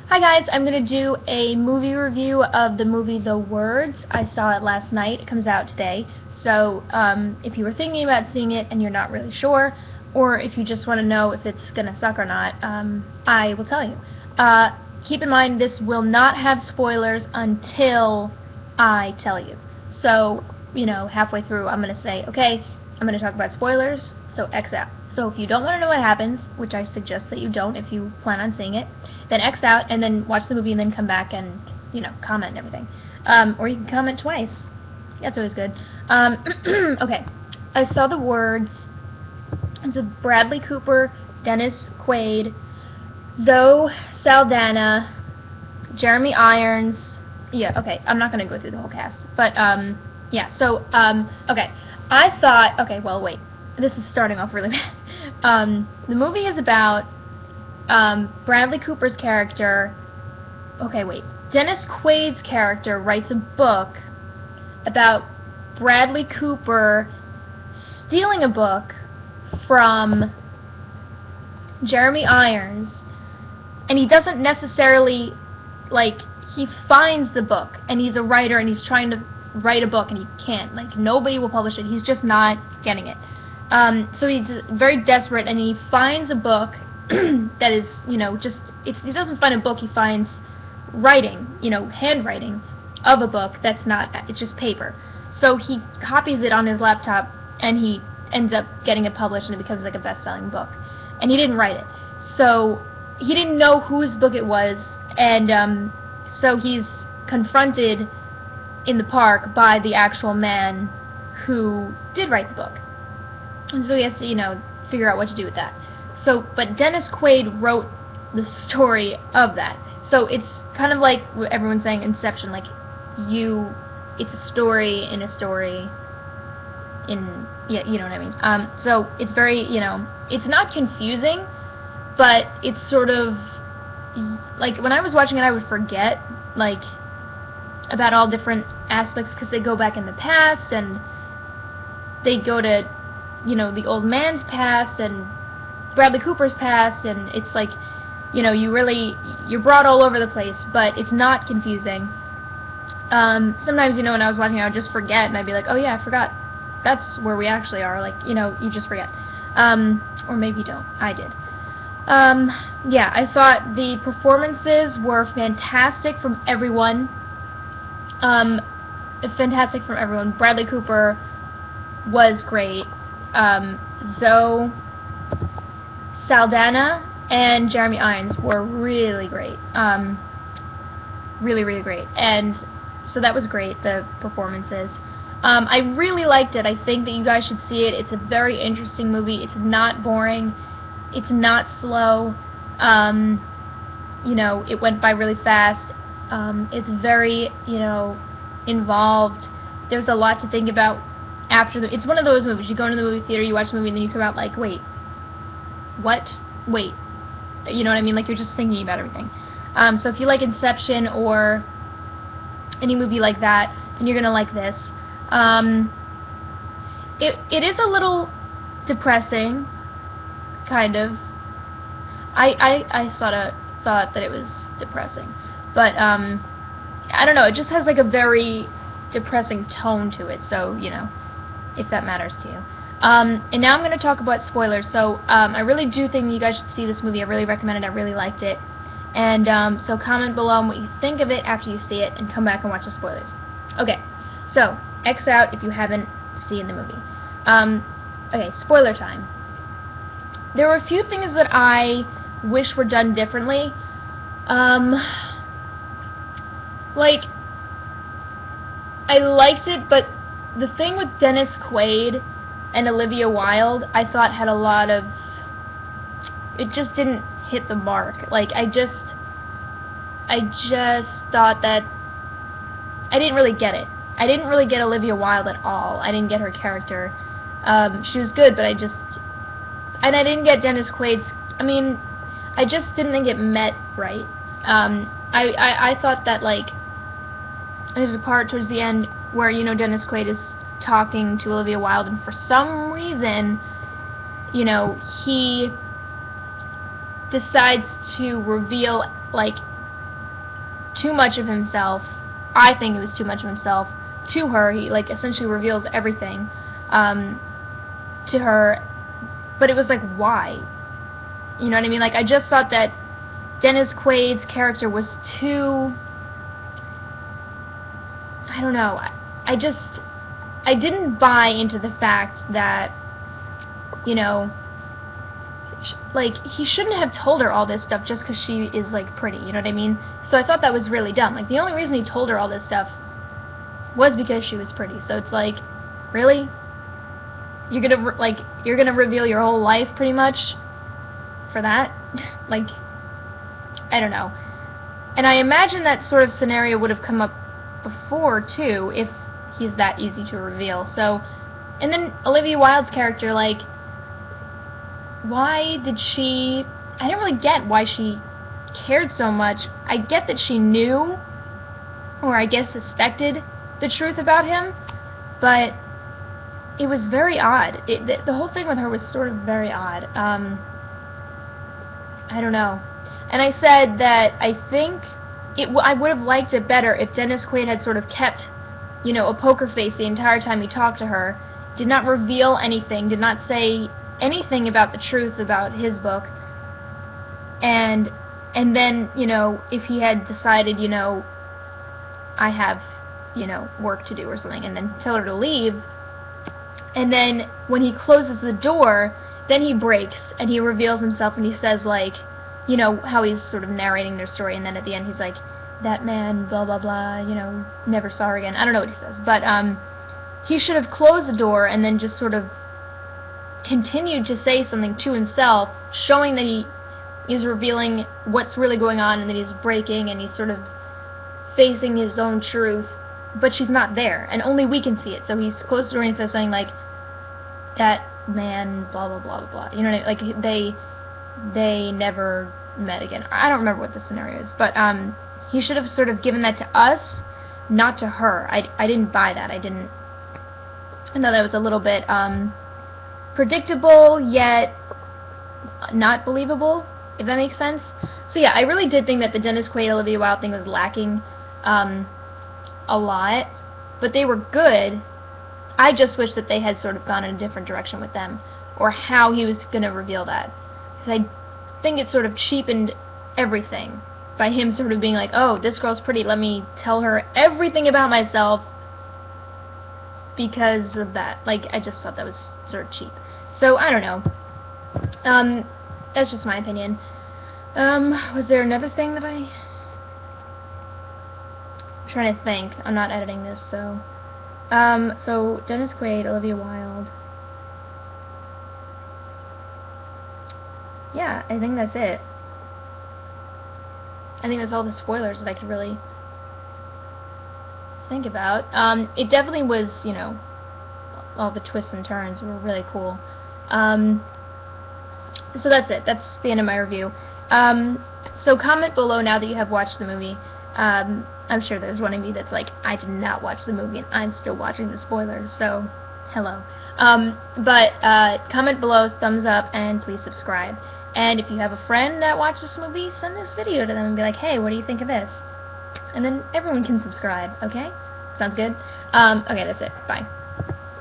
Hi guys, I'm going to do a movie review of the movie The Words. I saw it last night. It comes out today. So if you were thinking about seeing it and you're not really sure, or if you just want to know if it's going to suck or not, I will tell you. Keep in mind this will not have spoilers until I tell you. So, halfway through I'm going to say, okay, I'm going to talk about spoilers, so X out. So if you don't want to know what happens, which I suggest that you don't if you plan on seeing it, then X out and then watch the movie and then come back and, comment and everything. Or you can comment twice. That's always good. Okay. I saw The Words. It's with Bradley Cooper, Dennis Quaid, Zoe Saldana, Jeremy Irons. Yeah, okay. I'm not going to go through the whole cast. But, yeah. So, okay. I thought, okay, well, wait. This is starting off really bad. The movie is about Bradley Cooper's character. Okay, wait. Dennis Quaid's character writes a book about Bradley Cooper stealing a book from Jeremy Irons, and he doesn't necessarily, he finds the book, and he's a writer, and he's trying to write a book, and he can't. Nobody will publish it. He's just not getting it. So he's very desperate, and he finds a book that is, he doesn't find a book, he finds writing, handwriting of a book that's not, it's just paper. So he copies it on his laptop, and he ends up getting it published, and it becomes a best-selling book. And he didn't write it. So he didn't know whose book it was, and so he's confronted in the park by the actual man who did write the book. And so he has to, figure out what to do with that. So, but Dennis Quaid wrote the story of that. So it's kind of like what everyone's saying, Inception, it's a story in a story in, yeah, you know what I mean. So it's very, it's not confusing, but it's sort of, when I was watching it, I would forget, about all different aspects, because they go back in the past, and they go to, the old man's past, and Bradley Cooper's past, and it's you're brought all over the place, but it's not confusing. Sometimes, when I was watching, I would just forget, and I'd be like, oh yeah, I forgot. That's where we actually are, you just forget. Or maybe you don't. I did. Yeah, I thought the performances were fantastic from everyone. Fantastic from everyone. Bradley Cooper was great. Zoe Saldana and Jeremy Irons were really great. Really, really great. And so that was great, the performances. I really liked it. I think that you guys should see it. It's a very interesting movie. It's not boring. It's not slow. It went by really fast. It's very, involved. There's a lot to think about after it's one of those movies. You go into the movie theater, you watch the movie, and then you come out wait, what? Wait. You know what I mean? You're just thinking about everything. So if you like Inception or any movie like that, then you're gonna like this. It is a little depressing, kind of. I sort of thought that it was depressing, but I don't know. It just has a very depressing tone to it. So if that matters to you. And now I'm going to talk about spoilers. So I really do think you guys should see this movie. I really recommend it. I really liked it. And so comment below on what you think of it after you see it, and come back and watch the spoilers. Okay, so X out if you haven't seen the movie. Okay, spoiler time. There were a few things that I wish were done differently. I liked it, but the thing with Dennis Quaid and Olivia Wilde, I thought had a lot of, it just didn't hit the mark. I just thought that I didn't really get it. I didn't really get Olivia Wilde at all. I didn't get her character. She was good, but I didn't get Dennis Quaid's, I just didn't think it met right. I thought that, there's a part towards the end where, Dennis Quaid is talking to Olivia Wilde, and for some reason, he decides to reveal, too much of himself. I think it was too much of himself to her. He, like, essentially reveals everything to her, but it was like, why? You know what I mean? Like, I just thought that Dennis Quaid's character was too, I don't know, I didn't buy into the fact that, you know, like, he shouldn't have told her all this stuff just because she is, like, pretty, you know what I mean? So I thought that was really dumb. Like, the only reason he told her all this stuff was because she was pretty. So it's like, really? You're gonna reveal your whole life, pretty much, for that? Like, I don't know. And I imagine that sort of scenario would have come up before, too, if he's that easy to reveal. So, and then Olivia Wilde's character, like, why did she... I didn't really get why she cared so much. I get that she knew, or I guess suspected, the truth about him, but it was very odd. The whole thing with her was sort of very odd. I don't know. And I said that I think I would have liked it better if Dennis Quaid had sort of kept, you know, a poker face the entire time he talked to her, did not reveal anything, did not say anything about the truth about his book, and then, you know, if he had decided, you know, I have, you know, work to do or something, and then tell her to leave, and then when he closes the door, then he breaks, and he reveals himself, and he says, like, you know, how he's sort of narrating their story, and then at the end he's like, that man, blah, blah, blah, you know, never saw her again. I don't know what he says, but he should have closed the door and then just sort of continued to say something to himself, showing that he is revealing what's really going on, and that he's breaking, and he's sort of facing his own truth, but she's not there, and only we can see it. So he's closed the door and says something like, that man, blah, blah, blah, blah, blah. You know what I mean? Like, they never met again. I don't remember what the scenario is, but he should have sort of given that to us, not to her. I didn't buy that. I thought that was a little bit predictable, yet not believable, if that makes sense. So yeah, I really did think that the Dennis Quaid, Olivia Wilde thing was lacking a lot, but they were good. I just wish that they had sort of gone in a different direction with them, or how he was going to reveal that. Because I think it sort of cheapened everything by him sort of being like, oh, this girl's pretty, let me tell her everything about myself because of that. Like, I just thought that was sort of cheap. So, I don't know. That's just my opinion. Was there another thing that I'm trying to think. I'm not editing this, so... So, Dennis Quaid, Olivia Wilde. Yeah, I think that's it. I think that's all the spoilers that I could really think about. It definitely was, you know, all the twists and turns were really cool. So that's it. That's the end of my review. So comment below now that you have watched the movie. I'm sure there's one of you that's like, I did not watch the movie and I'm still watching the spoilers, so hello. But comment below, thumbs up, and please subscribe. And if you have a friend that watched this movie, send this video to them and be like, hey, what do you think of this? And then everyone can subscribe, okay? Sounds good? Okay, that's it. Bye.